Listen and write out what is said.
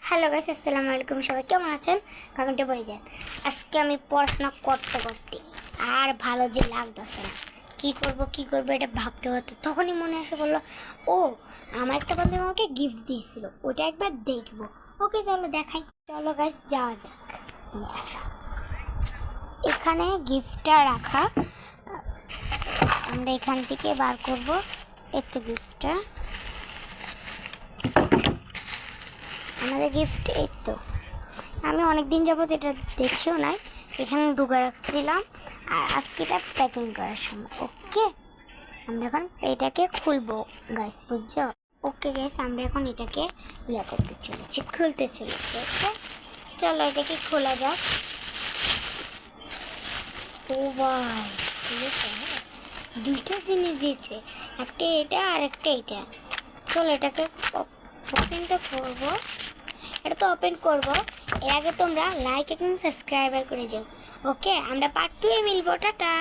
Hello guys, আসসালামু আলাইকুম। সবাই কেমন আছেন? কমেন্টে বলে যান। আজকে আমি পড়াশোনা করতে করতে আর ভালো যে লাগতেছে না, কী করবো এটা ভাবতে ভাবতে তখনই মনে এসে বললো, ও আমার একটা বন্ধু আমাকে গিফট দিয়েছিল, ওটা একবার দেখবো। ওকে চলো দেখাই। চলো গাইস যাওয়া যাক। এখানে গিফটটা রাখা, আমরা এখান থেকে বার করবো। একটু গিফটটা আমাদের গিফট। এই তো আমি অনেক দিন যাবত এটা দেখিও নাই, এখানে ঢুকে রাখছিলাম। আর আজকে এটা প্যাকিং করার সময়। ওকে, আমরা এখন এটাকে খুলবো গাইস, বুঝছো? ওকে গাইস, আমরা এখন এটাকে করতে চলেছি, খুলতে চলেছি। ওকে চলো এটাকে খোলা যাক। ও ভাই, দুইটা জিনিস দিয়েছে, একটা এটা আর একটা এটা। চলো এটাকে ওপেনটা করবো। এটা তো ওপেন করবো, এর আগে তোমরা লাইক এবং সাবস্ক্রাইবার করে যাও। ওকে, আমরা পার্ট 2 এ মিলবো। টাটা।